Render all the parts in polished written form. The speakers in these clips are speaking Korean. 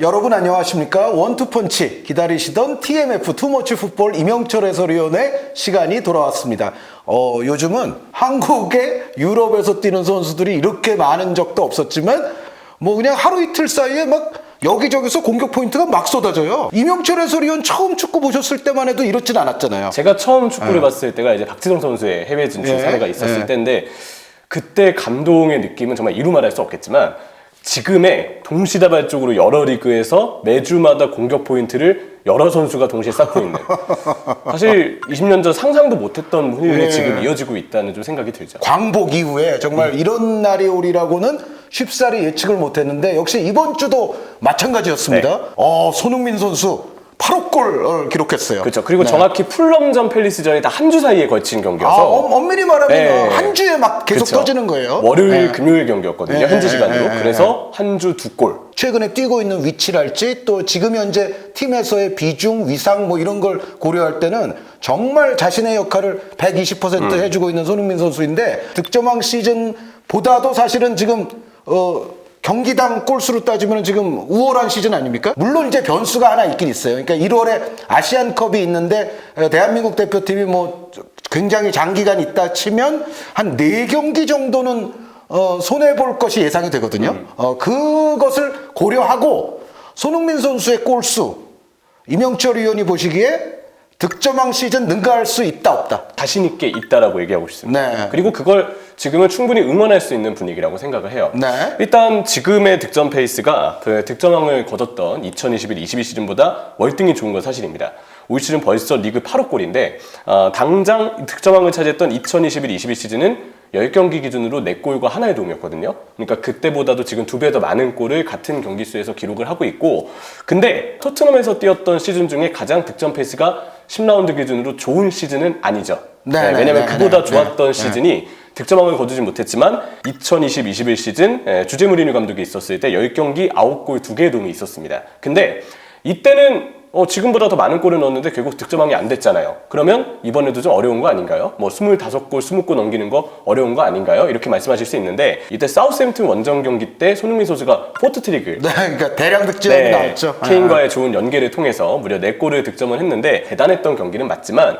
여러분 안녕하십니까? 원투펀치 기다리시던 TMF 투머치 풋볼 이명철 해설위원의 시간이 돌아왔습니다. 요즘은 한국에 유럽에서 뛰는 선수들이 이렇게 많은 적도 없었지만 뭐 그냥 하루 이틀 사이에 막 여기저기서 공격 포인트가 막 쏟아져요. 이명철 해설위원 처음 축구 보셨을 때만 해도 이렇진 않았잖아요. 제가 처음 축구를 봤을 때가 이제 박지성 선수의 해외 진출 사례가 있었을 때인데 그때 감동의 느낌은 정말 이루 말할 수 없겠지만 지금의 동시다발적으로 여러 리그에서 매주마다 공격 포인트를 여러 선수가 동시에 쌓고 있는 사실 20년 전 상상도 못했던 흐름이 지금 이어지고 있다는 좀 생각이 들죠. 광복 이후에 정말 이런 날이 오리라고는 쉽사리 예측을 못했는데 역시 이번 주도 마찬가지였습니다. 손흥민 선수 8호 골을 기록했어요. 그렇죠. 그리고 정확히 풀럼전 팰리스전이 다 한 주 사이에 걸친 경기여서 엄밀히 말하면 한 주에 막 계속 터지는 거예요. 월요일, 금요일 경기였거든요. 현지 시간으로. 그래서 한 주 2골. 최근에 뛰고 있는 위치랄지 또 지금 현재 팀에서의 비중, 위상 뭐 이런 걸 고려할 때는 정말 자신의 역할을 120% 해주고 있는 손흥민 선수인데 득점왕 시즌보다도 사실은 지금 경기당 골수로 따지면 지금 우월한 시즌 아닙니까? 물론 이제 변수가 하나 있긴 있어요. 그러니까 1월에 아시안컵이 있는데 대한민국 대표팀이 뭐 굉장히 장기간 있다 치면 한 4경기 정도는 손해볼 것이 예상이 되거든요. 그것을 고려하고 손흥민 선수의 골수 이명철 위원이 보시기에 득점왕 시즌 능가할 수 있다 없다? 자신 있게 있다라고 얘기하고 싶습니다. 네. 그리고 그걸 지금은 충분히 응원할 수 있는 분위기라고 생각을 해요. 네. 일단 지금의 득점 페이스가 그 득점왕을 거뒀던 2021-22 시즌보다 월등히 좋은 건 사실입니다. 올 시즌 벌써 리그 8호 골인데 당장 득점왕을 차지했던 2021-22 시즌은 10경기 기준으로 4골과 하나의 도움이었거든요. 그러니까 그때보다도 지금 2배 더 많은 골을 같은 경기 수에서 기록을 하고 있고 근데 토트넘에서 뛰었던 시즌 중에 가장 득점 페이스가 10라운드 기준으로 좋은 시즌은 아니죠. 왜냐면 그보다 좋았던 시즌이 득점왕을 거두지 못했지만 2020-21 시즌 주제 무리뉴 감독이 있었을 때 10경기 9골 2개의 도움이 있었습니다. 근데 이때는 지금보다 더 많은 골을 넣었는데 결국 득점왕이 안 됐잖아요. 그러면 이번에도 좀 어려운 거 아닌가요? 뭐 25골, 20골 넘기는 거 어려운 거 아닌가요? 이렇게 말씀하실 수 있는데 이때 사우스햄튼 원정 경기 때 손흥민 선수가 포트트릭을 그러니까 대량 득점이 나왔죠. 케인과의 좋은 연계를 통해서 무려 4골을 득점을 했는데 대단했던 경기는 맞지만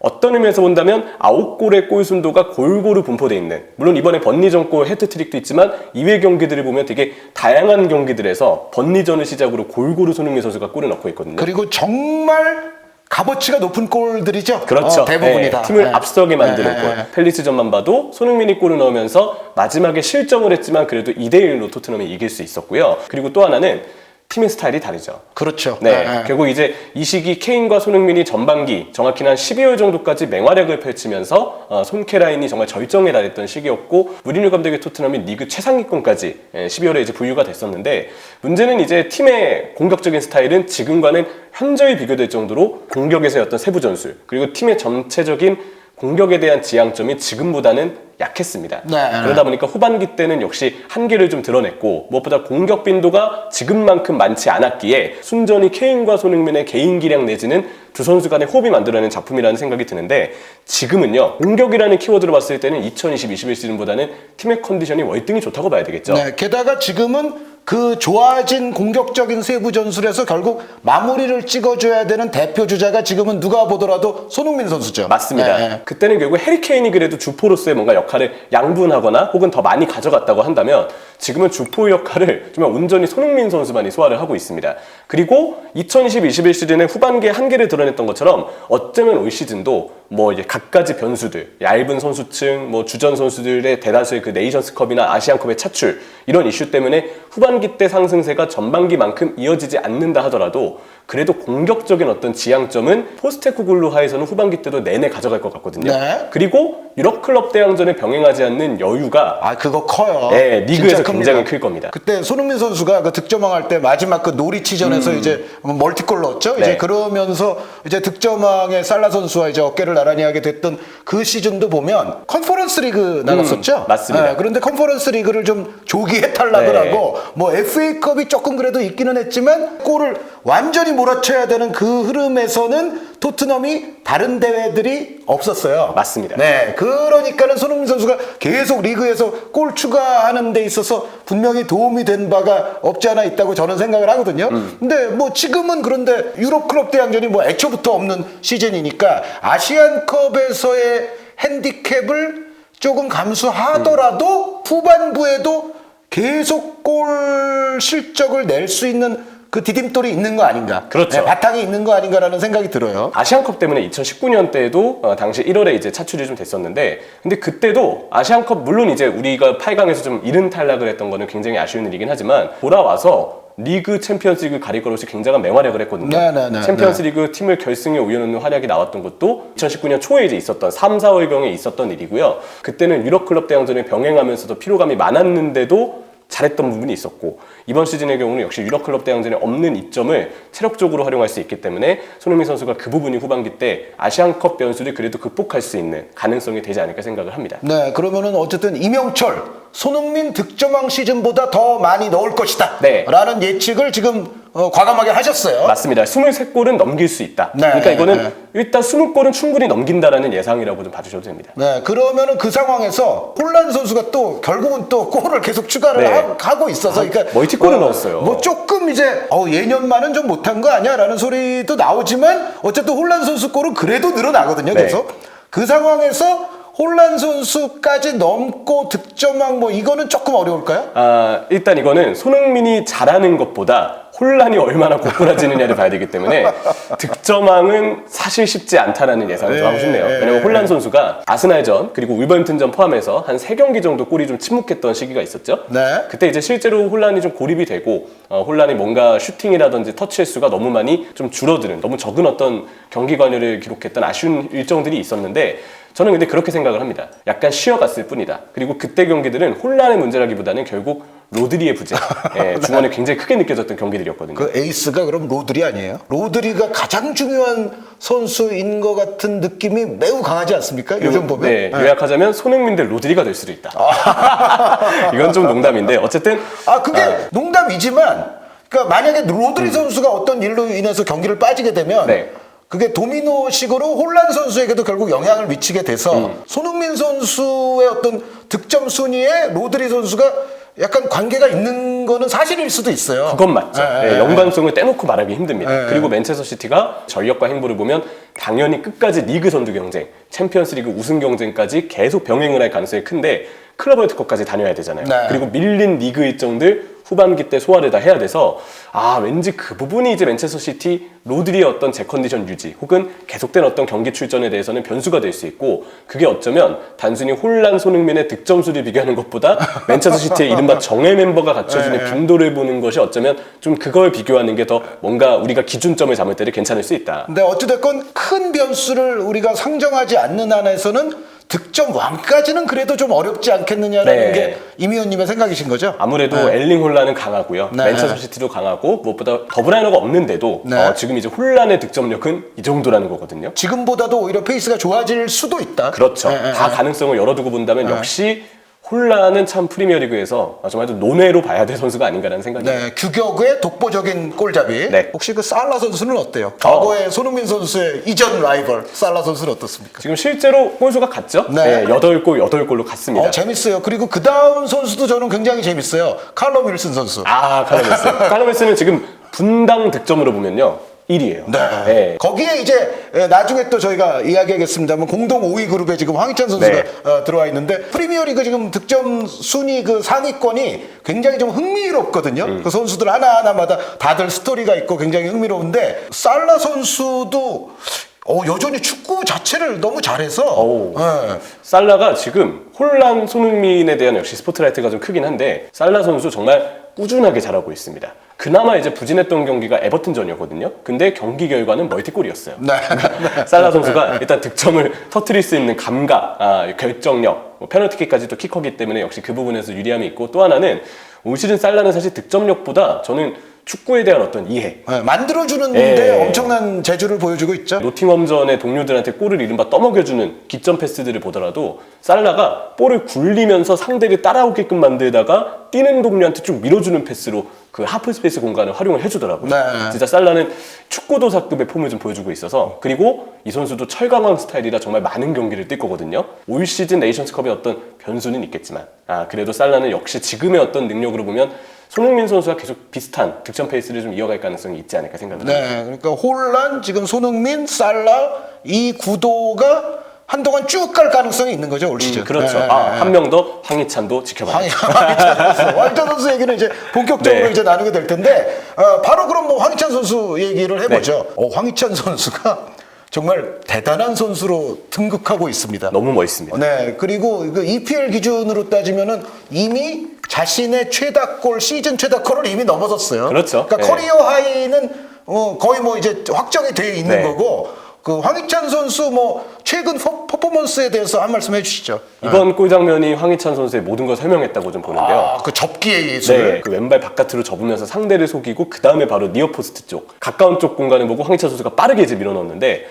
어떤 의미에서 본다면 9골의 골 순도가 골고루 분포되어 있는 물론 이번에 번리전 골 해트트릭도 있지만 이외 경기들을 보면 되게 다양한 경기들에서 번리전을 시작으로 골고루 손흥민 선수가 골을 넣고 있거든요. 그리고 정말 값어치가 높은 골들이죠. 그렇죠. 대부분이 다. 팀을 앞서게 만드는 골. 팰리스전만 봐도 손흥민이 골을 넣으면서 마지막에 실점을 했지만 그래도 2대1로 토트넘이 이길 수 있었고요. 그리고 또 하나는 팀의 스타일이 다르죠. 그렇죠. 결국 이제 이 시기 케인과 손흥민이 전반기 정확히는 한 12월 정도까지 맹활약을 펼치면서 손케라인이 정말 절정에 달했던 시기였고 무리뉴 감독의 토트넘이 리그 최상위권까지 12월에 이제 분류가 됐었는데 문제는 이제 팀의 공격적인 스타일은 지금과는 현저히 비교될 정도로 공격에서의 어떤 세부 전술 그리고 팀의 전체적인 공격에 대한 지향점이 지금보다는 약했습니다. 그러다 보니까 후반기 때는 역시 한계를 좀 드러냈고 무엇보다 공격 빈도가 지금만큼 많지 않았기에 순전히 케인과 손흥민의 개인 기량 내지는 두 선수 간의 호흡이 만들어낸 작품이라는 생각이 드는데 지금은요 공격이라는 키워드로 봤을 때는 2020-21 시즌보다는 팀의 컨디션이 월등히 좋다고 봐야 되겠죠. 게다가 지금은 그 좋아진 공격적인 세부 전술에서 결국 마무리를 찍어줘야 되는 대표 주자가 지금은 누가 보더라도 손흥민 선수죠. 맞습니다. 그때는 결국 해리 케인이 그래도 주포로서의 뭔가 역할을 양분하거나 혹은 더 많이 가져갔다고 한다면 지금은 주포 역할을 정말 온전히 손흥민 선수만이 소화를 하고 있습니다. 그리고 2020-21 시즌의 후반기에 한계를 드러냈던 것처럼 어쩌면 올 시즌도 뭐 이제 갖가지 변수들, 얇은 선수층, 뭐 주전 선수들의 대다수의 그 네이션스컵이나 아시안컵의 차출 이런 이슈 때문에 후반기 때 상승세가 전반기만큼 이어지지 않는다 하더라도 그래도 공격적인 어떤 지향점은 포스테코글루 하에서는 후반기 때도 내내 가져갈 것 같거든요. 그리고 유럽 클럽 대항전에 병행하지 않는 여유가 그거 커요. 리그에서 굉장히 클 겁니다. 그때 손흥민 선수가 그 득점왕 할 때 마지막 그 노리치전에서 이제 멀티골 넣었죠. 이제 그러면서 이제 득점왕의 살라 선수와 이제 어깨를 나란히 하게 됐던 그 시즌도 보면 컨퍼런스 리그 나갔었죠. 맞습니다. 그런데 컨퍼런스 리그를 좀 조기에 탈락을 하고 뭐 FA컵이 조금 그래도 있기는 했지만 골을 완전히 몰아쳐야 되는 그 흐름에서는 토트넘이 다른 대회들이 없었어요. 맞습니다. 네, 그러니까는 손흥민 선수가 계속 리그에서 골 추가하는 데 있어서 분명히 도움이 된 바가 없지 않아 있다고 저는 생각을 하거든요. 근데 뭐 지금은 그런데 유럽 클럽 대항전이 뭐 애초부터 없는 시즌이니까 아시안컵에서의 핸디캡을 조금 감수하더라도 후반부에도 계속 골 실적을 낼 수 있는 그 디딤돌이 있는 거 아닌가? 그렇죠. 네, 바탕이 있는 거 아닌가라는 생각이 들어요. 아시안컵 때문에 2019년 때도 당시 1월에 이제 차출이 좀 됐었는데, 근데 그때도 아시안컵 물론 이제 우리가 8강에서 좀 이른 탈락을 했던 거는 굉장히 아쉬운 일이긴 하지만 돌아와서 리그 챔피언스리그 가릴 것 없이 굉장한 맹활약을 했거든요. 네. 챔피언스리그 팀을 결승에 올려놓는 활약이 나왔던 것도 2019년 초에 이제 있었던 3, 4월경에 있었던 일이고요. 그때는 유럽 클럽 대항전을 병행하면서도 피로감이 많았는데도 잘했던 부분이 있었고, 이번 시즌의 경우는 역시 유럽 클럽 대항전에 없는 이점을 체력적으로 활용할 수 있기 때문에 손흥민 선수가 그 부분이 후반기 때 아시안컵 변수를 그래도 극복할 수 있는 가능성이 되지 않을까 생각을 합니다. 네, 그러면은 어쨌든 이명철, 손흥민 득점왕 시즌보다 더 많이 넣을 것이다. 네. 라는 예측을 지금 과감하게 하셨어요. 맞습니다. 23골은 넘길 수 있다. 네, 그러니까 이거는 네. 일단 20골은 충분히 넘긴다라는 예상이라고 좀 봐주셔도 됩니다. 네, 그러면은 그 상황에서 홀란 선수가 또 결국은 또 골을 계속 추가를 네. 하고 있어서, 그러니까 멀티골을 넣었어요. 뭐 조금 이제 예년만은 좀 못한 거 아니야라는 소리도 나오지만 어쨌든 홀란 선수 골은 그래도 늘어나거든요. 네. 계속 그 상황에서 홀란 선수까지 넘고 득점왕 뭐 이거는 조금 어려울까요? 일단 이거는 손흥민이 잘하는 것보다 혼란이 얼마나 고꾸라지느냐를 봐야 되기 때문에 득점왕은 사실 쉽지 않다라는 예상을 좀 하고 싶네요. 왜냐면 혼란 선수가 아스날전 그리고 울버햄튼전 포함해서 한 3경기 정도 골이 좀 침묵했던 시기가 있었죠. 네. 그때 이제 실제로 혼란이 좀 고립이 되고 혼란이 뭔가 슈팅이라든지 터치 횟수가 너무 많이 좀 줄어드는, 너무 적은 어떤 경기 관여를 기록했던 아쉬운 일정들이 있었는데, 저는 근데 그렇게 생각을 합니다. 약간 쉬어갔을 뿐이다. 그리고 그때 경기들은 혼란의 문제라기보다는 결국 로드리의 부재, 중원에 굉장히 크게 느껴졌던 경기들이었거든요. 그 에이스가 그럼 로드리 아니에요? 로드리가 가장 중요한 선수인 것 같은 느낌이 매우 강하지 않습니까? 요즘 보면. 네, 요약하자면 손흥민 대 로드리가 될 수도 있다. 이건 좀 농담인데 어쨌든 그게 농담이지만, 그러니까 만약에 로드리 선수가 어떤 일로 인해서 경기를 빠지게 되면 네. 그게 도미노식으로 홀란 선수에게도 결국 영향을 미치게 돼서 손흥민 선수의 어떤 득점 순위에 로드리 선수가 약간 관계가 있는 거는 사실일 수도 있어요. 그건 맞죠. 연관성을 떼놓고 말하기 힘듭니다. 그리고 맨체스터 시티가 전력과 행보를 보면 당연히 끝까지 리그 선두 경쟁, 챔피언스리그 우승 경쟁까지 계속 병행을 할 가능성이 큰데 클럽 월드컵까지 다녀야 되잖아요. 네. 그리고 밀린 리그 일정들 후반기 때 소화를 다 해야 돼서 왠지 그 부분이 이제 맨체스터 시티 로드리의 어떤 제 컨디션 유지 혹은 계속된 어떤 경기 출전에 대해서는 변수가 될 수 있고, 그게 어쩌면 단순히 혼란 손흥민의 득점수를 비교하는 것보다 맨체스터 시티의 이른바 정예 멤버가 갖춰주는 빈도를 보는 것이 어쩌면 좀 그걸 비교하는 게 더 뭔가 우리가 기준점을 잡을 때를 괜찮을 수 있다. 근데 어찌됐건 큰 변수를 우리가 상정하지 않는 한에서는 득점 왕까지는 그래도 좀 어렵지 않겠느냐라는 네. 게 임 의원님의 생각이신 거죠? 아무래도 엘링 혼란은 강하고요. 네. 맨체스터 시티도 강하고 무엇보다 더브라이너가 없는데도 네. 지금 이제 혼란의 득점력은 이 정도라는 거거든요. 지금보다도 오히려 페이스가 좋아질 수도 있다. 그렇죠. 다 가능성을 열어두고 본다면 역시 혼란은 참 프리미어리그에서 정말 좀 논외로 봐야 될 선수가 아닌가라는 생각이 듭니다. 네, 규격의 독보적인 골잡이. 네. 혹시 그 살라 선수는 어때요? 과거의 손흥민 선수의 이전 라이벌 살라 선수는 어떻습니까? 지금 실제로 골수가 같죠? 네. 8골로 갔습니다. 재밌어요. 그리고 그 다음 선수도 저는 굉장히 재밌어요. 칼럼 윌슨 선수. 칼럼 윌슨. 칼럼 윌슨은 지금 분당 득점으로 보면요 1위예요. 네. 거기에 이제 나중에 또 저희가 이야기하겠습니다만 공동 5위 그룹에 지금 황희찬 선수가 네. 들어와 있는데, 프리미어리그 지금 득점 순위 그 상위권이 굉장히 좀 흥미롭거든요. 그 선수들 하나하나마다 다들 스토리가 있고 굉장히 흥미로운데, 살라 선수도 여전히 축구 자체를 너무 잘해서 네. 살라가 지금 혼란 손흥민에 대한 역시 스포트라이트가 좀 크긴 한데, 살라 선수 정말 꾸준하게 잘하고 있습니다. 그나마 이제 부진했던 경기가 에버튼전이었거든요. 근데 경기 결과는 멀티골이었어요. 네. 살라 선수가 일단 득점을 터뜨릴 수 있는 감각, 결정력, 페널티킥까지 또 키커기 때문에 역시 그 부분에서 유리함이 있고, 또 하나는 올 시즌 살라는 사실 득점력보다 저는 축구에 대한 어떤 이해. 네, 만들어주는데 예. 엄청난 재주를 보여주고 있죠. 노팅엄전의 동료들한테 골을 이른바 떠먹여주는 기점 패스들을 보더라도 살라가 볼을 굴리면서 상대를 따라오게끔 만들다가 뛰는 동료한테 쭉 밀어주는 패스로 그 하프 스페이스 공간을 활용을 해주더라고요. 네. 진짜 살라는 축구도사급의 폼을 좀 보여주고 있어서, 그리고 이 선수도 철강왕 스타일이라 정말 많은 경기를 뛸 거거든요. 올 시즌 네이션스컵의 어떤 변수는 있겠지만 그래도 살라는 역시 지금의 어떤 능력으로 보면 손흥민 선수와 계속 비슷한 득점 페이스를 좀 이어갈 가능성이 있지 않을까 생각합니다. 네, 그러니까 홀란, 지금 손흥민, 살라 이 구도가 한동안 쭉 갈 가능성이 있는 거죠, 올 시즌. 그렇죠. 네, 한 명 더 황희찬도 지켜봐야 돼요. 황희찬 선수 얘기는 이제 본격적으로 네. 이제 나누게 될 텐데 바로 그럼 뭐 황희찬 선수 얘기를 해보죠. 황희찬 선수가 정말 대단한 선수로 등극하고 있습니다. 너무 멋있습니다. 네, 그리고 그 EPL 기준으로 따지면은 이미 자신의 최다골, 시즌 최다골을 이미 넘어섰어요. 그렇죠. 그러니까 네. 커리어 하이는 거의 뭐 이제 확정이 되어 있는 네. 거고. 그 황희찬 선수 뭐 최근 퍼포먼스에 대해서 한 말씀 해주시죠. 이번 골 장면이 황희찬 선수의 모든 걸 설명했다고 좀 보는데요. 그 접기의 예술. 네, 그 왼발 바깥으로 접으면서 상대를 속이고 그 다음에 바로 니어포스트 쪽 가까운 쪽 공간을 보고 황희찬 선수가 빠르게 이제 밀어넣었는데,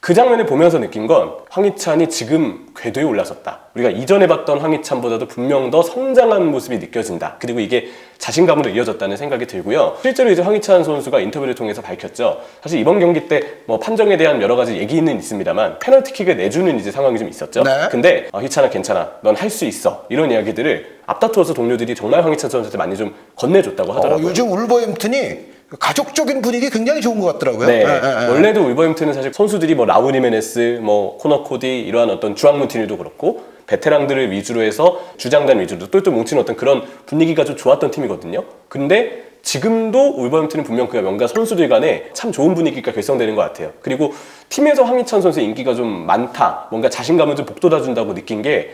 그 장면을 보면서 느낀 건 황희찬이 지금 궤도에 올라섰다. 우리가 이전에 봤던 황희찬보다도 분명 더 성장한 모습이 느껴진다. 그리고 이게 자신감으로 이어졌다는 생각이 들고요. 실제로 이제 황희찬 선수가 인터뷰를 통해서 밝혔죠. 사실 이번 경기 때 뭐 판정에 대한 여러 가지 얘기는 있습니다만 페널티킥을 내주는 이제 상황이 좀 있었죠. 네. 근데 희찬아 괜찮아, 넌 할 수 있어, 이런 이야기들을 앞다투어서 동료들이 정말 황희찬 선수한테 많이 좀 건네줬다고 하더라고요. 요즘 울버햄튼이 가족적인 분위기 굉장히 좋은 것 같더라고요. 네. 원래도 울버햄튼은 사실 선수들이 뭐 라울 히메네스, 뭐 코너 코디, 이러한 어떤 주앙 문티뉴도 그렇고 베테랑들을 위주로 해서 주장단 위주로 똘똘 뭉치는 어떤 그런 분위기가 좀 좋았던 팀이거든요. 근데 지금도 울버햄튼은 분명 그 명가 선수들 간에 참 좋은 분위기가 결성되는 것 같아요. 그리고 팀에서 황희찬 선수의 인기가 좀 많다, 뭔가 자신감을 좀 북돋아준다고 느낀 게,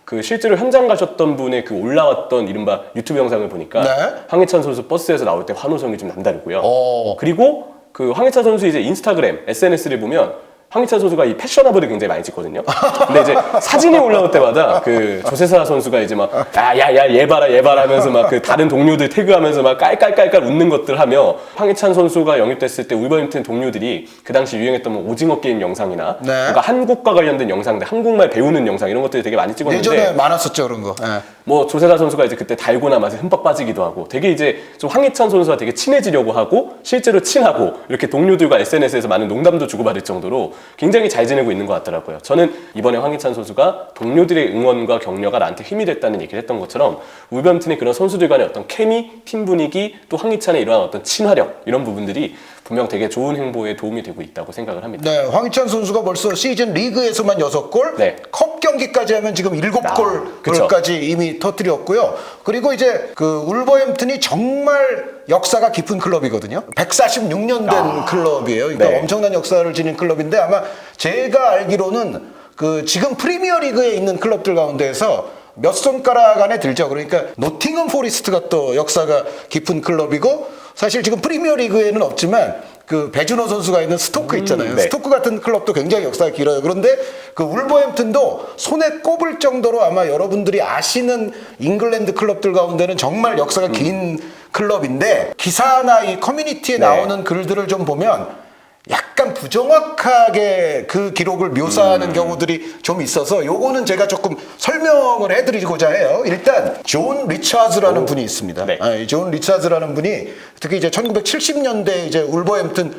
그 실제로 현장 가셨던 분의 그 올라왔던 이른바 유튜브 영상을 보니까 네. 황희찬 선수 버스에서 나올 때 환호성이 좀 남다르고요. 오. 그리고 그 황희찬 선수 이제 인스타그램, SNS를 보면 황희찬 선수가 이 패셔너블을 굉장히 많이 찍거든요. 근데 이제 사진이 올라올 때마다 그 조세사 선수가 이제 막 야야야 얘 봐라 하면서 막 그 다른 동료들 태그하면서 막 깔깔깔깔 웃는 것들 하며, 황희찬 선수가 영입됐을 때 울버햄튼 동료들이 그 당시 유행했던 뭐 오징어 게임 영상이나 네. 뭔가 한국과 관련된 영상들, 한국말 배우는 영상, 이런 것들이 되게 많이 찍었는데, 예전에 많았었죠, 그런 거. 네. 뭐 조세사 선수가 이제 그때 달고나 맛에 흠뻑 빠지기도 하고, 되게 이제 좀 황희찬 선수와 되게 친해지려고 하고 실제로 친하고 이렇게 동료들과 SNS에서 많은 농담도 주고받을 정도로 굉장히 잘 지내고 있는 것 같더라고요. 저는 이번에 황희찬 선수가 동료들의 응원과 격려가 나한테 힘이 됐다는 얘기를 했던 것처럼, 울버햄튼의 그런 선수들 간의 어떤 케미, 팀 분위기, 또 황희찬의 이러한 어떤 친화력, 이런 부분들이 분명 되게 좋은 행보에 도움이 되고 있다고 생각을 합니다. 네, 황희찬 선수가 벌써 시즌 리그에서만 6골, 네. 컵 경기까지 하면 지금 그쵸. 7골까지 이미 터뜨렸고요. 그리고 이제 그 울버햄튼이 정말 역사가 깊은 클럽이거든요. 146년 된 클럽이에요. 그러니까 네. 엄청난 역사를 지닌 클럽인데, 아마 제가 알기로는 그 지금 프리미어 리그에 있는 클럽들 가운데에서 몇 손가락 안에 들죠. 그러니까 노팅엄 포리스트가 또 역사가 깊은 클럽이고, 사실 지금 프리미어 리그에는 없지만 그 배준호 선수가 있는 스토크 있잖아요. 네. 스토크 같은 클럽도 굉장히 역사가 길어요. 그런데 그 울버햄튼도 손에 꼽을 정도로 아마 여러분들이 아시는 잉글랜드 클럽들 가운데는 정말 역사가 긴 클럽인데, 기사나 이 커뮤니티에 네. 나오는 글들을 좀 보면 약간 부정확하게 그 기록을 묘사하는 경우들이 좀 있어서 요거는 제가 조금 설명을 해드리고자 해요. 일단 존 리차즈라는 분이 있습니다. 네. 이 존 리차즈라는 분이 특히 이제 1970년대 이제 울버햄튼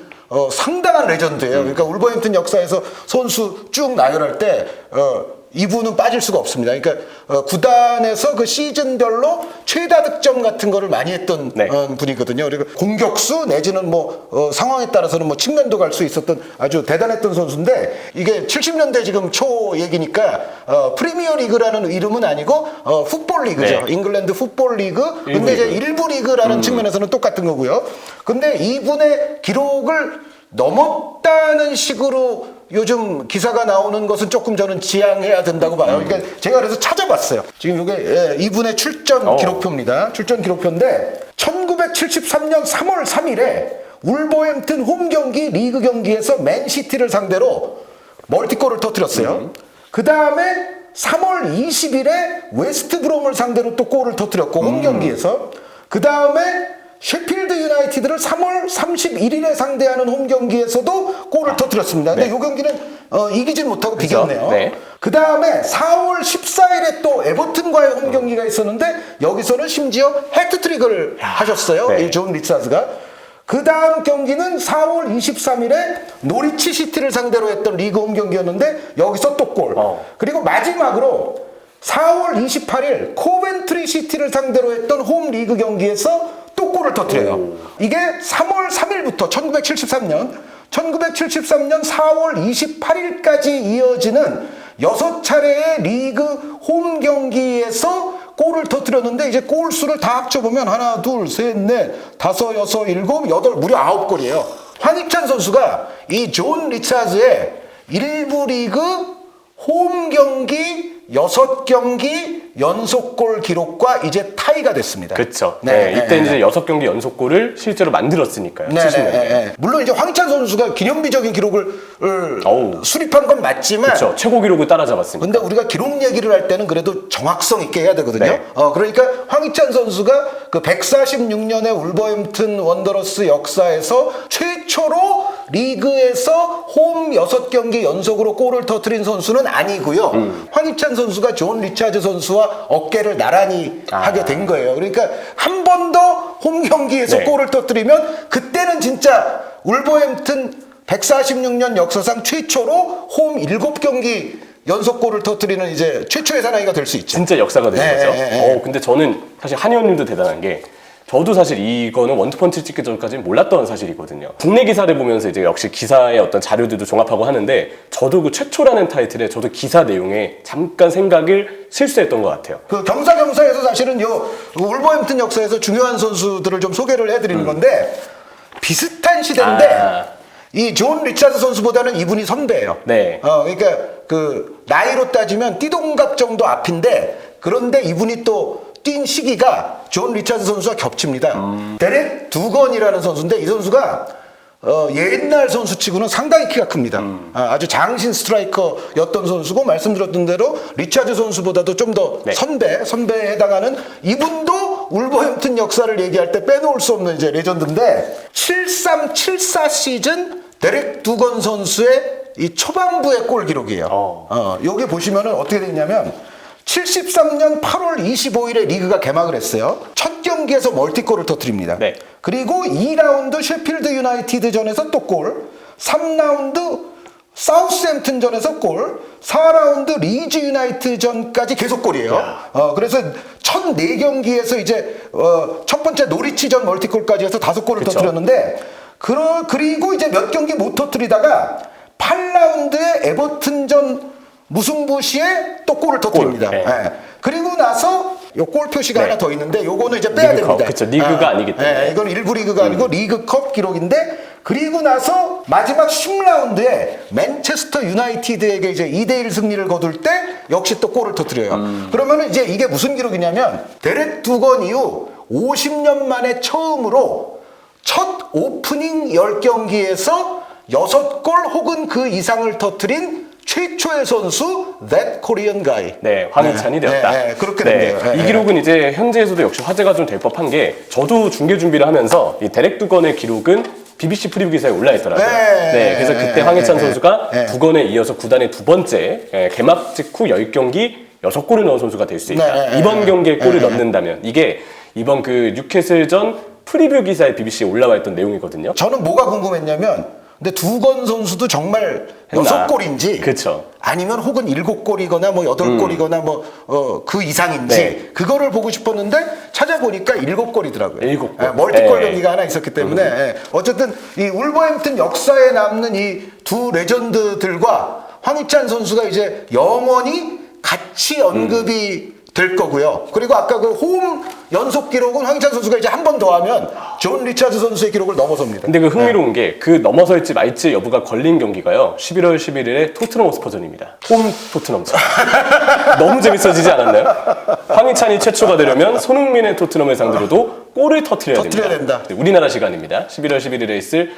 상당한 레전드예요. 그러니까 울버햄튼 역사에서 선수 쭉 나열할 때 이분은 빠질 수가 없습니다. 그러니까 구단에서 그 시즌별로 최다 득점 같은 거를 많이 했던 네. 분이거든요. 그리고 공격수 내지는 뭐 상황에 따라서는 뭐 측면도 갈 수 있었던 아주 대단했던 선수인데, 이게 70년대 지금 초 얘기니까 프리미어 리그라는 이름은 아니고 풋볼 리그죠. 네. 잉글랜드 풋볼 리그. 일부 근데 이제 리그. 일부 리그라는 측면에서는 똑같은 거고요. 근데 이분의 기록을 넘었다는 식으로 요즘 기사가 나오는 것은 조금 저는 지양해야 된다고 봐요. 그러니까 제가 그래서 찾아봤어요. 지금 이게 이분의 출전 기록표입니다. 출전 기록표인데 1973년 3월 3일에 울버햄튼 홈 경기 리그 경기에서 맨시티를 상대로 멀티골을 터뜨렸어요. 그 다음에 3월 20일에 웨스트브롬을 상대로 또 골을 터뜨렸고 홈 경기에서, 그 다음에 셰필드 유나이티드를 3월 31일에 상대하는 홈 경기에서도 골을 터뜨렸습니다. 근데 네. 이 경기는 이기진 못하고 그죠? 비겼네요. 네. 그 다음에 4월 14일에 또 에버튼과의 홈 경기가 있었는데 여기서는 심지어 해트트릭을 하셨어요. 네. 이 존 리차즈가. 그 다음 경기는 4월 23일에 노리치 시티를 상대로 했던 리그 홈 경기였는데 여기서 또 골. 그리고 마지막으로 4월 28일 코벤트리 시티를 상대로 했던 홈 리그 경기에서 또 골을 터뜨려요. 이게 3월 3일부터 1973년 4월 28일까지 이어지는 6차례의 리그 홈 경기에서 골을 터뜨렸는데 이제 골 수를 다 합쳐보면 하나, 둘, 셋, 넷, 다섯, 여섯, 일곱, 여덟, 무려 9골이에요. 황희찬 선수가 이 존 리차즈의 일부 리그 홈 경기 6경기 연속골 기록과 이제 타이가 됐습니다. 그렇죠. 네, 이때 이제 6경기 연속골을 실제로 만들었으니까요. 70년대. 물론 이제 황희찬 선수가 기념비적인 기록을 수립한 건 맞지만 그렇죠. 최고 기록을 따라잡았습니다. 근데 우리가 기록 얘기를 할 때는 그래도 정확성 있게 해야 되거든요. 네. 그러니까 황희찬 선수가 그 146년의 울버햄튼 원더러스 역사에서 최초로 리그에서 홈 6경기 연속으로 골을 터뜨린 선수는 아니고요. 황희찬 선수가 존 리차즈 선수와 어깨를 나란히 하게 된 거예요. 그러니까 한 번 더 홈 경기에서 네. 골을 터뜨리면 그때는 진짜 울버햄튼 146년 역사상 최초로 홈 7경기 연속골을 터뜨리는 이제 최초의 사나이가 될 수 있죠. 진짜 역사가 된 거죠. 네. 근데 저는 사실 한의원님도 대단한 게 저도 사실 이거는 원투펀치 찍기 전까지는 몰랐던 사실이거든요. 국내 기사를 보면서 이제 역시 기사의 어떤 자료들도 종합하고 하는데 저도 그 최초라는 타이틀에 저도 기사 내용에 잠깐 생각을 실수했던 것 같아요. 그 경사경사에서 사실은 요 울버햄튼 역사에서 중요한 선수들을 좀 소개를 해드리는 건데 비슷한 시대인데 이 존 리차드 선수보다는 이분이 선배예요. 네. 그러니까 그 나이로 따지면 띠동갑 정도 앞인데 그런데 이분이 또 뛴 시기가 존 리차드 선수와 겹칩니다. 데렉 두건이라는 선수인데 이 선수가 옛날 선수치고는 상당히 키가 큽니다. 아주 장신 스트라이커였던 선수고 말씀드렸던 대로 리차드 선수보다도 좀 더 네. 선배에 해당하는 이분도 울버햄튼 역사를 얘기할 때 빼놓을 수 없는 이제 레전드인데 73-74 시즌 데렉 두건 선수의 이 초반부의 골 기록이에요. 여기 보시면은 어떻게 됐냐면 73년 8월 25일에 리그가 개막을 했어요. 첫 경기에서 멀티골을 터뜨립니다. 네. 그리고 2라운드 셰필드 유나이티드전에서 또 골, 3라운드 사우스햄튼전에서 골, 4라운드 리즈 유나이트전까지 계속 골이에요. 그래서 첫 4경기에서 이제 첫 번째 노리치전 멀티골까지 해서 5골을 터뜨렸는데 그리고 이제 몇 경기 못 터뜨리다가 8라운드에 에버튼전 무승부 시에 또 골을 터뜨립니다. 네. 그리고 나서 요 골 표시가 네. 하나 더 있는데 요거는 이제 빼야 리그컵, 됩니다. 그쵸. 리그가 아니기 때문에. 이건 일부 리그가 아니고 리그컵 기록인데 그리고 나서 마지막 10라운드에 맨체스터 유나이티드에게 이제 2대1 승리를 거둘 때 역시 또 골을 터뜨려요. 그러면은 이제 이게 무슨 기록이냐면 데렉 두건 이후 50년 만에 처음으로 첫 오프닝 10경기에서 6골 혹은 그 이상을 터뜨린 최초의 선수 That Korean Guy. 네, 황희찬이 되었다. 그렇게 됩니다. 이 기록은 이제 현지에서도 역시 화제가 좀 될 법한 게 저도 중계 준비를 하면서 이 데렉 두건의 기록은 BBC 프리뷰 기사에 올라 있더라고요. 그래서 그때 황희찬 선수가 두건에 이어서 구단의 두 번째 개막 직후 10경기 6골을 넣은 선수가 될 수 있다. 이번 경기에 골을 넣는다면 이게 이번 그 뉴캐슬전 프리뷰 기사에 BBC에 올라와 있던 내용이거든요. 저는 뭐가 궁금했냐면 근데 두건 선수도 정말 했나? 6골인지 그쵸. 아니면 혹은 7골이거나 뭐 8골이거나 뭐 그 이상인지 네. 그거를 보고 싶었는데 찾아보니까 7골이더라고요. 7골. 멀티골 네. 경기가 하나 있었기 때문에 어쨌든 이 울버햄튼 역사에 남는 이 두 레전드들과 황희찬 선수가 이제 영원히 같이 언급이 될 거고요. 그리고 아까 그 홈 연속 기록은 황희찬 선수가 이제 한 번 더 하면 존 리차드 선수의 기록을 넘어섭니다. 근데 그 흥미로운 게 그 넘어설지 말지 여부가 걸린 경기가요. 11월 11일에 토트넘 호스퍼전입니다. 홈 토트넘전. 너무 재밌어지지 않았나요? 황희찬이 최초가 되려면 손흥민의 토트넘을 상대로도 골을 터뜨려야 됩니다. 네, 우리나라 시간입니다. 11월 11일에 있을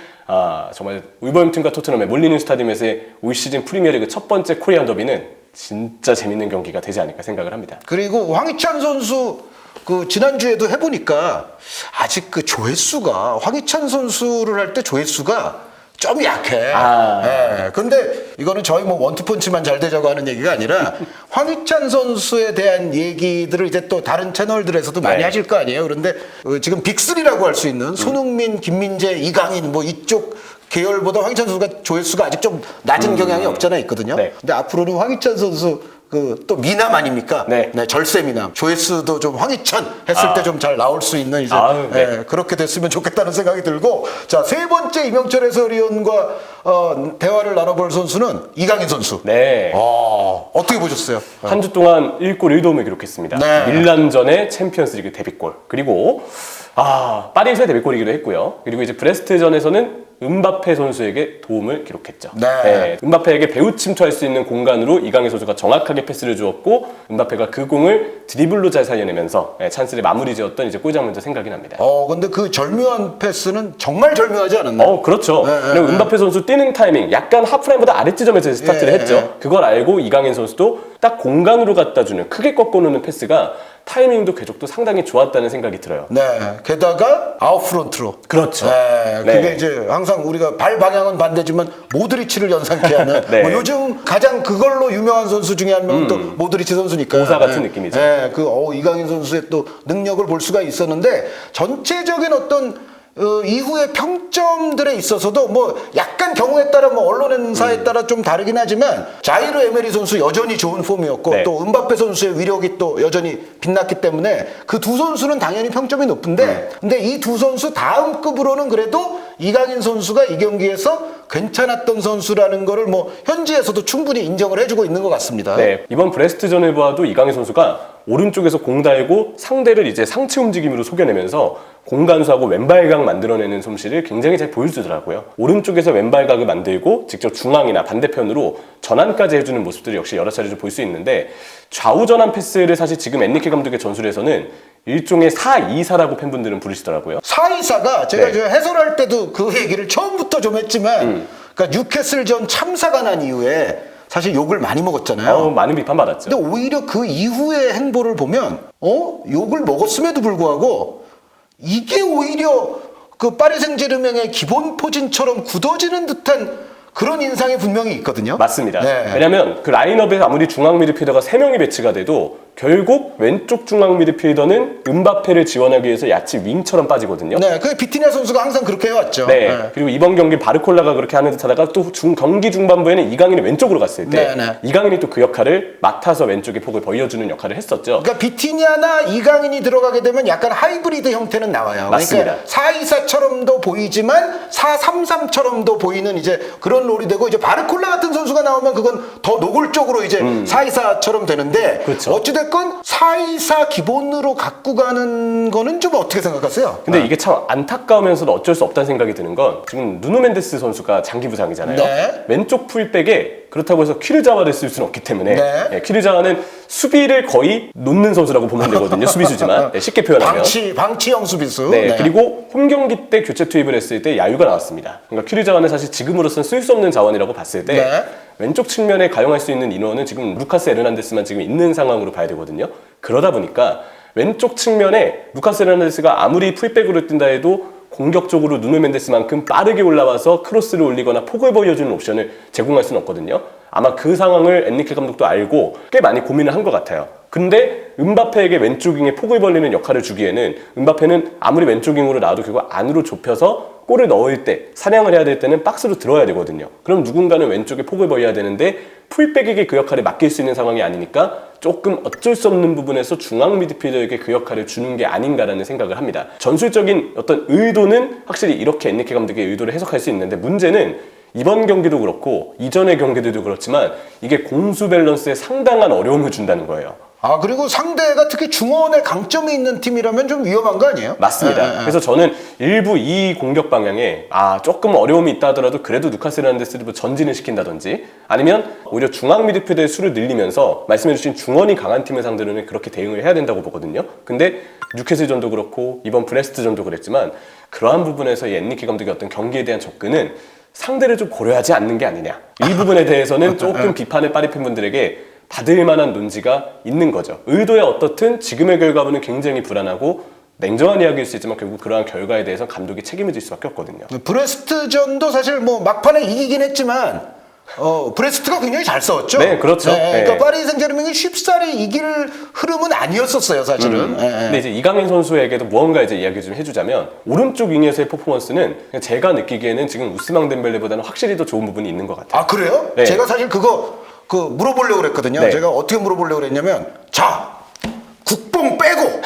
정말 울버햄튼과 토트넘의 몰리는 스타디움에서의 올 시즌 프리미어리그 첫 번째 코리안 더비는 진짜 재밌는 경기가 되지 않을까 생각을 합니다. 그리고 황희찬 선수 그 지난주에도 해보니까 아직 그 조회수가 황희찬 선수를 할 때 조회수가 좀 약해. 예. 근데 이거는 저희 뭐 원투펀치만 잘 되자고 하는 얘기가 아니라 황희찬 선수에 대한 얘기들을 이제 또 다른 채널들에서도 많이 네. 하실 거 아니에요. 그런데 지금 빅3라고 할 수 있는 손흥민, 김민재, 이강인 뭐 이쪽 계열보다 황희찬 선수가 조회수가 아직 좀 낮은 경향이 없잖아 있거든요. 네. 근데 앞으로는 황희찬 선수 그 또 미남 아닙니까? 네. 절세 미남. 조회수도 좀 황희찬 했을 때 좀 잘 나올 수 있는 이제 네. 그렇게 됐으면 좋겠다는 생각이 들고 자, 세 번째 이명철 해설위원과 대화를 나눠볼 선수는 이강인 선수. 네. 어떻게 보셨어요? 한 주 동안 1골 1도움을 기록했습니다. 네. 밀란전의 챔피언스리그 데뷔골. 그리고 파리에서의 데뷔골이기도 했고요. 그리고 이제 브레스트전에서는 은바페 선수에게 도움을 기록했죠. 네. 은바페에게 배후 침투할 수 있는 공간으로 이강인 선수가 정확하게 패스를 주었고 은바페가 그 공을 드리블로 잘 살려내면서 찬스를 마무리 지었던 이제 골 장면도 생각이 납니다. 근데 그 절묘한 패스는 정말 절묘하지 않았나요? 그렇죠. 그리고 은바페 선수 뛰는 타이밍 약간 하프라인보다 아랫지점에서 스타트를 했죠. 그걸 알고 이강인 선수도 딱 공간으로 갖다 주는 크게 꺾어놓는 패스가 타이밍도 궤적도 상당히 좋았다는 생각이 들어요. 네. 게다가 아웃프론트로. 그렇죠. 네. 네. 그게 이제 항상 우리가 발 방향은 반대지만 모드리치를 연상케 하는 네. 뭐 요즘 가장 그걸로 유명한 선수 중에 한 명은 또 모드리치 선수니까. 보사 같은 느낌이죠. 네. 이강인 선수의 또 능력을 볼 수가 있었는데 전체적인 어떤 이후의 평점들에 있어서도 뭐 약간 경우에 따라 뭐 언론사에 따라 좀 다르긴 하지만 자이르 에메리 선수 여전히 좋은 폼이었고 네. 또 은바페 선수의 위력이 또 여전히 빛났기 때문에 그 두 선수는 당연히 평점이 높은데 근데 이 두 선수 다음 급으로는 그래도 이강인 선수가 이 경기에서 괜찮았던 선수라는 거를 뭐 현지에서도 충분히 인정을 해주고 있는 것 같습니다. 네, 이번 브레스트전을 보아도 이강인 선수가 오른쪽에서 공 달고 상대를 이제 상체 움직임으로 속여내면서 공간수하고 왼발각 만들어내는 솜씨를 굉장히 잘 보여주더라고요. 오른쪽에서 왼발각을 만들고 직접 중앙이나 반대편으로 전환까지 해주는 모습들을 역시 여러 차례 좀 볼 수 있는데 좌우 전환 패스를 사실 지금 엔리케 감독의 전술에서는 일종의 4-2-4라고 팬분들은 부르시더라고요. 4-2-4가 제가 네. 저 해설할 때도 그 얘기를 처음부터 좀 했지만 그러니까 뉴캐슬전 참사가 난 이후에 사실 욕을 많이 먹었잖아요. 많은 비판 받았죠. 근데 오히려 그 이후의 행보를 보면 욕을 먹었음에도 불구하고 이게 오히려 그 파리 생제르맹의 기본 포진처럼 굳어지는 듯한 그런 인상이 분명히 있거든요. 맞습니다. 네. 왜냐하면 그 라인업에 아무리 중앙 미드필더가 3명이 배치가 돼도 결국 왼쪽 중앙 미드필더는 은바페를 지원하기 위해서 야치 윙처럼 빠지거든요. 네, 그 비티냐 선수가 항상 그렇게 해왔죠. 네. 그리고 이번 경기 바르콜라가 그렇게 하는 듯 하다가 또 경기 중반부에는 이강인이 왼쪽으로 갔을 때 네. 이강인이 또 그 역할을 맡아서 왼쪽에 폭을 벌려주는 역할을 했었죠. 그러니까 비티냐나 이강인이 들어가게 되면 약간 하이브리드 형태는 나와요. 맞습니다. 그러니까 4-2-4처럼도 보이지만 4-3-3처럼도 보이는 이제 그런 롤이 되고 이제 바르콜라 같은 선수가 나오면 그건 더 노골적으로 이제 4-2-4처럼 되는데 그렇죠. 어찌됐건 4-2-4 기본으로 갖고 가는 거는 좀 어떻게 생각하세요? 근데 이게 참 안타까우면서도 어쩔 수 없다는 생각이 드는 건 지금 누노 멘데스 선수가 장기 부상이잖아요. 네. 왼쪽 풀백에 그렇다고 해서 퀴르자와를 쓸 수는 없기 때문에 네. 퀴르자와는 수비를 거의 놓는 선수라고 보면 되거든요. 수비수지만 쉽게 표현하면. 방치형 수비수. 네, 그리고 홈 경기 때 교체 투입을 했을 때 야유가 나왔습니다. 그러니까 퀴르자와는 사실 지금으로서는 쓸 수 없는 자원이라고 봤을 때 네. 왼쪽 측면에 가용할 수 있는 인원은 지금 루카스 에르난데스만 지금 있는 상황으로 봐야 되거든요. 그러다 보니까 왼쪽 측면에 루카스 에르난데스가 아무리 풀백으로 뛴다 해도 공격적으로 누누 멘데스만큼 빠르게 올라와서 크로스를 올리거나 폭을 보여주는 옵션을 제공할 수는 없거든요. 아마 그 상황을 엔리케 감독도 알고 꽤 많이 고민을 한 것 같아요. 근데 은바페에게 왼쪽 윙에 폭을 벌리는 역할을 주기에는 은바페는 아무리 왼쪽 윙으로 나와도 결국 안으로 좁혀서 골을 넣을 때, 사냥을 해야 될 때는 박스로 들어야 되거든요. 그럼 누군가는 왼쪽에 폭을 벌려야 되는데 풀백에게 그 역할을 맡길 수 있는 상황이 아니니까 조금 어쩔 수 없는 부분에서 중앙 미드필더에게 그 역할을 주는 게 아닌가라는 생각을 합니다. 전술적인 어떤 의도는 확실히 이렇게 엔리케 감독의 의도를 해석할 수 있는데 문제는 이번 경기도 그렇고 이전의 경기들도 그렇지만 이게 공수 밸런스에 상당한 어려움을 준다는 거예요. 그리고 상대가 특히 중원에 강점이 있는 팀이라면 좀 위험한 거 아니에요? 맞습니다. 그래서 저는 일부 이 공격 방향에 조금 어려움이 있다 하더라도 그래도 루카스 헤르난데스를 전진을 시킨다든지 아니면 오히려 중앙 미드필더의 수를 늘리면서 말씀해주신 중원이 강한 팀을 상대로는 그렇게 대응을 해야 된다고 보거든요. 근데 뉴캐슬전도 그렇고 이번 브레스트전도 그랬지만 그러한 부분에서 이 엔리케 감독의 어떤 경기에 대한 접근은 상대를 좀 고려하지 않는 게 아니냐. 이 부분에 대해서는 조금 비판을 파리 팬분들에게 닫을 만한 논지가 있는 거죠. 의도야 어떻든 지금의 결과물은 굉장히 불안하고 냉정한 이야기일 수 있지만 결국 그러한 결과에 대해서 감독이 책임을 질 수밖에 없거든요. 브레스트전도 사실 뭐 막판에 이기긴 했지만 브레스트가 굉장히 잘 싸웠죠. 네, 그렇죠. 그러니까 네. 파리 생제르맹이 쉽사리 이길 흐름은 아니었었어요, 사실은. 근데 이제 이강인 선수에게도 무언가 이제 이야기 좀 해주자면 오른쪽 윙에서의 퍼포먼스는 제가 느끼기에는 지금 우스망 덴벨레보다는 확실히 더 좋은 부분이 있는 것 같아요. 아, 그래요? 네. 제가 사실 그거 물어보려고 그랬거든요. 네. 제가 어떻게 물어보려고 그랬냐면, 자, 국뽕 빼고,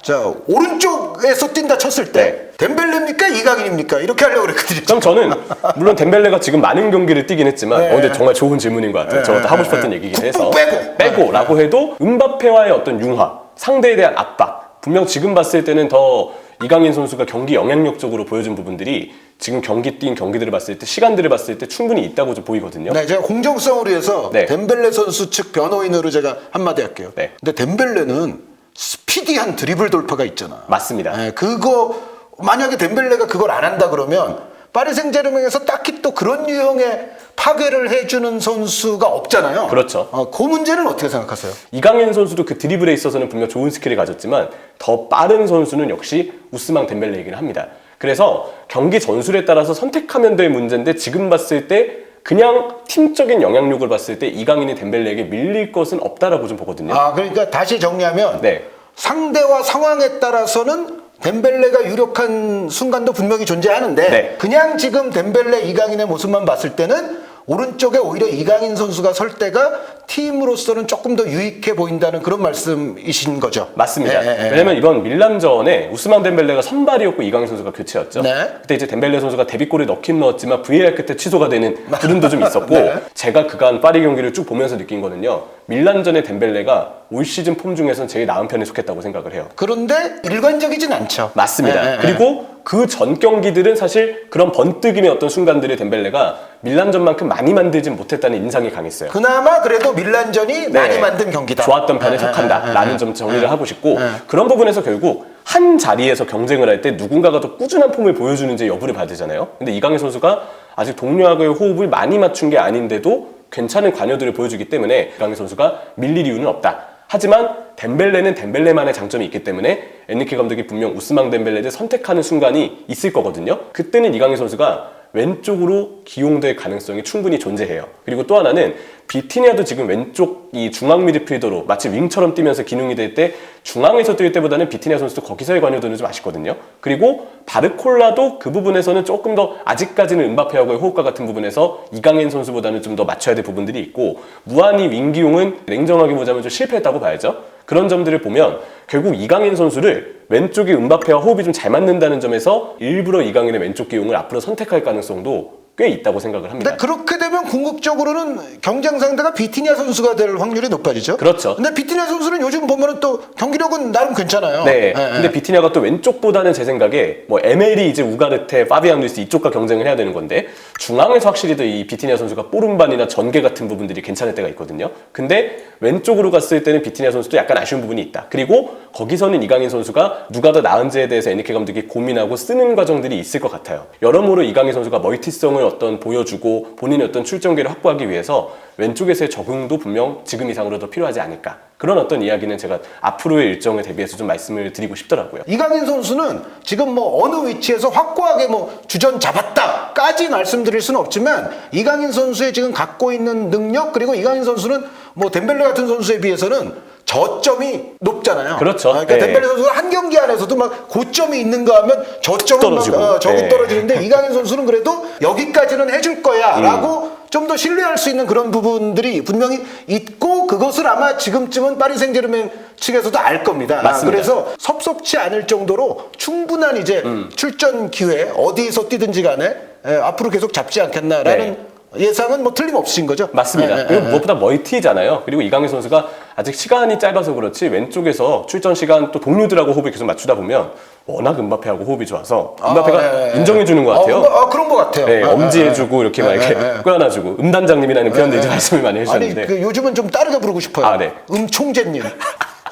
자, 오른쪽에서 뛴다 쳤을 때, 네. 덴벨레입니까? 이강인입니까? 이렇게 하려고 그랬거든요. 그럼 저는 물론 덴벨레가 지금 많은 경기를 뛰긴 했지만 네. 근데 정말 좋은 질문인 것 같아요. 저도 하고 싶었던 얘기긴 해서 빼고. 라고 해도 음바페와의 어떤 융화, 상대에 대한 압박, 분명 지금 봤을 때는 더 이강인 선수가 경기 영향력적으로 보여준 부분들이 지금 경기 뛴 경기들을 봤을 때, 시간들을 봤을 때 충분히 있다고 좀 보이거든요. 네, 제가 공정성을 위해서 네. 덴벨레 선수 측 변호인으로 제가 한마디 할게요. 네. 근데 덴벨레는 스피디한 드리블 돌파가 있잖아. 맞습니다. 네, 그거 만약에 덴벨레가 그걸 안 한다 그러면 파리 생제르맹에서 딱히 또 그런 유형의 파괴를 해주는 선수가 없잖아요. 그렇죠. 그 문제는 어떻게 생각하세요? 이강인 선수도 그 드리블에 있어서는 분명 좋은 스킬을 가졌지만 더 빠른 선수는 역시 우스망 덴벨레이긴 합니다. 그래서 경기 전술에 따라서 선택하면 될 문제인데 지금 봤을 때 그냥 팀적인 영향력을 봤을 때 이강인이 덴벨레에게 밀릴 것은 없다라고 좀 보거든요. 그러니까 다시 정리하면 네. 상대와 상황에 따라서는 덴벨레가 유력한 순간도 분명히 존재하는데 네. 그냥 지금 덴벨레 이강인의 모습만 봤을 때는 오른쪽에 오히려 이강인 선수가 설 때가 팀으로서는 조금 더 유익해 보인다는 그런 말씀이신 거죠. 맞습니다. 예. 왜냐면 이번 밀란전에 우스만 덴벨레가 선발이었고 이강인 선수가 교체였죠. 네. 그때 이제 덴벨레 선수가 데뷔골을 넣긴 넣었지만 VAR 끝에 취소가 되는 불운도 좀 있었고 네. 제가 그간 파리 경기를 쭉 보면서 느낀 거는요. 밀란전의 덴벨레가 올 시즌 폼 중에서는 제일 나은 편에 속했다고 생각을 해요. 그런데 일관적이진 않죠. 맞습니다. 예. 그리고 그 전 경기들은 사실 그런 번뜩임의 어떤 순간들이 덴벨레가 밀란전만큼 많이 만들진 못했다는 인상이 강했어요. 그나마 그래도 밀란전이 많이 네. 만든 경기다. 좋았던 편에 속한다라는 점 정리를 하고 싶고 그런 부분에서 결국 한 자리에서 경쟁을 할 때 누군가가 더 꾸준한 폼을 보여주는지 여부를 봐야 되잖아요. 근데 이강인 선수가 아직 동료와의 호흡을 많이 맞춘 게 아닌데도 괜찮은 관여들을 보여주기 때문에 이강인 선수가 밀릴 이유는 없다. 하지만 덴벨레는 덴벨레만의 장점이 있기 때문에 엔리케 감독이 분명 우스망 덴벨레를 선택하는 순간이 있을 거거든요. 그때는 이강인 선수가 왼쪽으로 기용될 가능성이 충분히 존재해요. 그리고 또 하나는 비티니아도 지금 왼쪽 이 중앙 미드필더로 마치 윙처럼 뛰면서 기능이 될 때 중앙에서 뛸 때보다는 비티니아 선수도 거기서의 관여도는 좀 아쉽거든요. 그리고 바르콜라도 그 부분에서는 조금 더 아직까지는 음바페하고의 호흡과 같은 부분에서 이강인 선수보다는 좀 더 맞춰야 될 부분들이 있고 무한히 윙 기용은 냉정하게 보자면 좀 실패했다고 봐야죠. 그런 점들을 보면 결국 이강인 선수를 왼쪽이 음바페와 호흡이 좀 잘 맞는다는 점에서 일부러 이강인의 왼쪽 기용을 앞으로 선택할 가능성도 꽤 있다고 생각을 합니다. 근데 그렇게 되면 궁극적으로는 경쟁 상대가 비티니아 선수가 될 확률이 높아지죠. 그렇죠. 근데 비티니아 선수는 요즘 보면은 또 경기력은 나름 괜찮아요. 네. 근데 비티니아가 또 왼쪽보다는 제 생각에 뭐 에메리 이제 우가르테 파비안 루이스 이쪽과 경쟁을 해야 되는 건데 중앙에서 확실히 더 이 비티니아 선수가 뽀른반이나 전개 같은 부분들이 괜찮을 때가 있거든요. 근데 왼쪽으로 갔을 때는 비티니아 선수도 약간 아쉬운 부분이 있다. 그리고 거기서는 이강인 선수가 누가 더 나은지에 대해서 엔리케 감독이 고민하고 쓰는 과정들이 있을 것 같아요. 여러모로 이강인 선수가 멀티성을 어떤 보여주고 본인의 어떤 출전기를 확보하기 위해서 왼쪽에서의 적응도 분명 지금 이상으로 더 필요하지 않을까. 그런 어떤 이야기는 제가 앞으로의 일정을 대비해서 좀 말씀을 드리고 싶더라고요. 이강인 선수는 지금 뭐 어느 위치에서 확고하게 뭐 주전 잡았다까지 말씀드릴 수는 없지만 이강인 선수의 지금 갖고 있는 능력 그리고 이강인 선수는 뭐 덴벨레 같은 선수에 비해서는 저점이 높잖아요. 그렇죠. 그러니까 네. 덴벨레 선수가 한 경기 안에서도 막 고점이 있는가 하면 저점은 떨어지고. 막 저기 네. 떨어지는데 이강인 선수는 그래도 여기까지는 해줄 거야라고 좀 더 신뢰할 수 있는 그런 부분들이 분명히 있고 그것을 아마 지금쯤은 파리 생제르맹 측에서도 알 겁니다. 맞습니다. 그래서 섭섭치 않을 정도로 충분한 이제 출전 기회 어디서 뛰든지 간에 앞으로 계속 잡지 않겠나라는 예상은 뭐 틀림없으신 거죠? 맞습니다. 그리고 무엇보다 멀티잖아요. 그리고 이강인 선수가 아직 시간이 짧아서 그렇지 왼쪽에서 출전 시간 또 동료들하고 호흡을 계속 맞추다 보면 워낙 음바페하고 호흡이 좋아서 음바페가 인정해주는 것 같아요. 그런 것 같아요. 네, 엄지해주고 이렇게 막 이렇게 껴안아주고 음단장님이라는 표현들 이제 말씀을 많이 해주셨는데 아니 요즘은 좀 다르게 부르고 싶어요. 아, 네. 총재님.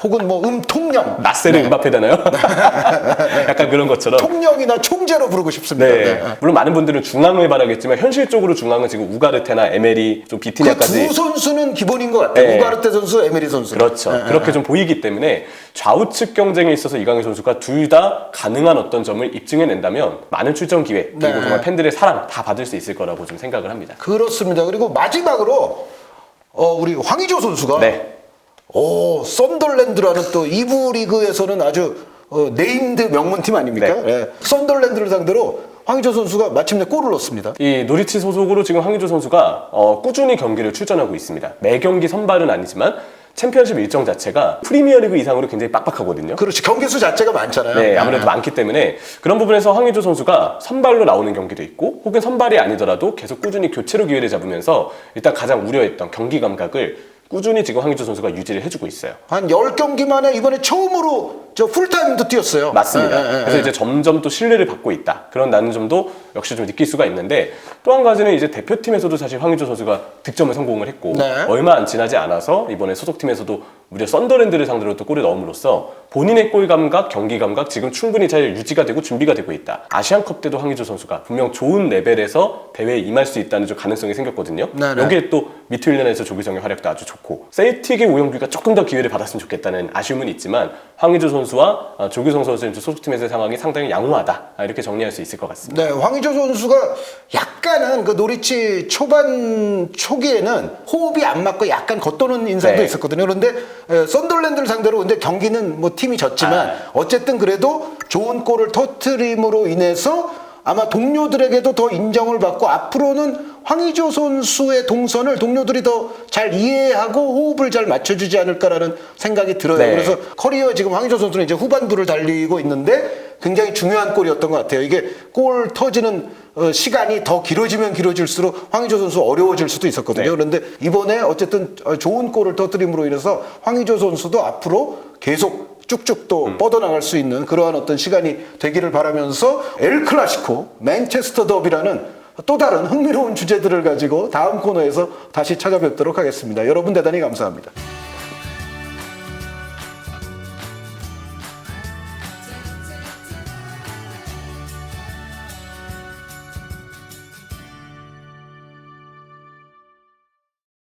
혹은 뭐 통령. 나세르 음바페잖아요. 약간 그런 것처럼. 통령이나 총재로 부르고 싶습니다. 네. 네. 물론 많은 분들은 중앙을 바라겠지만 현실적으로 중앙은 지금 우가르테나 에메리, 좀 비티냐까지. 그 두 선수는 기본인 것 같아요. 네. 우가르테 선수, 에메리 선수. 그렇죠. 그렇게 좀 보이기 때문에 좌우측 경쟁에 있어서 이강인 선수가 둘 다 가능한 어떤 점을 입증해낸다면 많은 출전 기회 그리고 네. 정말 팬들의 사랑 다 받을 수 있을 거라고 좀 생각을 합니다. 그렇습니다. 그리고 마지막으로 우리 황의조 선수가 네. 썬덜랜드라는 또 2부 리그에서는 아주 네임드 명문팀 아닙니까? 네. 예. 썬덜랜드를 상대로 황의조 선수가 마침내 골을 넣었습니다. 이 노리치 소속으로 지금 황의조 선수가 꾸준히 경기를 출전하고 있습니다. 매 경기 선발은 아니지만 챔피언십 일정 자체가 프리미어리그 이상으로 굉장히 빡빡하거든요. 그렇지. 경기수 자체가 많잖아요. 네, 아무래도 많기 때문에 그런 부분에서 황의조 선수가 선발로 나오는 경기도 있고 혹은 선발이 아니더라도 계속 꾸준히 교체로 기회를 잡으면서 일단 가장 우려했던 경기 감각을 꾸준히 지금 황의조 선수가 유지를 해주고 있어요. 한 10경기 만에 이번에 처음으로 풀타임도 뛰었어요. 맞습니다. 그래서 이제 점점 또 신뢰를 받고 있다. 그런다는 점도 역시 좀 느낄 수가 있는데 또 한 가지는 이제 대표팀에서도 사실 황의조 선수가 득점을 성공을 했고 네. 얼마 안 지나지 않아서 이번에 소속팀에서도 무려 썬더랜드를 상대로 또 골을 넣음으로써 본인의 골 감각, 경기 감각 지금 충분히 잘 유지가 되고 준비가 되고 있다. 아시안컵 때도 황의조 선수가 분명 좋은 레벨에서 대회에 임할 수 있다는 좀 가능성이 생겼거든요. 네네. 여기에 또 미트윌련에서 조규성의 활약도 아주 좋고 셀틱의 오영규가 조금 더 기회를 받았으면 좋겠다는 아쉬움은 있지만 황의조 선수와 조규성 선수의 소속팀에서의 상황이 상당히 양호하다. 이렇게 정리할 수 있을 것 같습니다. 네, 황의조 선수가 약간은 그 노리치 초기에는 호흡이 안 맞고 약간 겉도는 인상도 네. 있었거든요. 그런데 썬덜랜드를 상대로 근데 경기는 뭐 팀이 졌지만 어쨌든 그래도 좋은 골을 터트림으로 인해서 아마 동료들에게도 더 인정을 받고 앞으로는 황의조 선수의 동선을 동료들이 더 잘 이해하고 호흡을 잘 맞춰주지 않을까라는 생각이 들어요. 네. 그래서 커리어 지금 황의조 선수는 이제 후반부를 달리고 있는데 굉장히 중요한 골이었던 것 같아요. 이게 골 터지는 시간이 더 길어지면 길어질수록 황의조 선수 어려워질 수도 있었거든요. 네. 그런데 이번에 어쨌든 좋은 골을 터뜨림으로 인해서 황의조 선수도 앞으로 계속 쭉쭉 또 뻗어나갈 수 있는 그러한 어떤 시간이 되기를 바라면서 엘 클라시코 맨체스터 더비라는 또 다른 흥미로운 주제들을 가지고 다음 코너에서 다시 찾아뵙도록 하겠습니다. 여러분 대단히 감사합니다.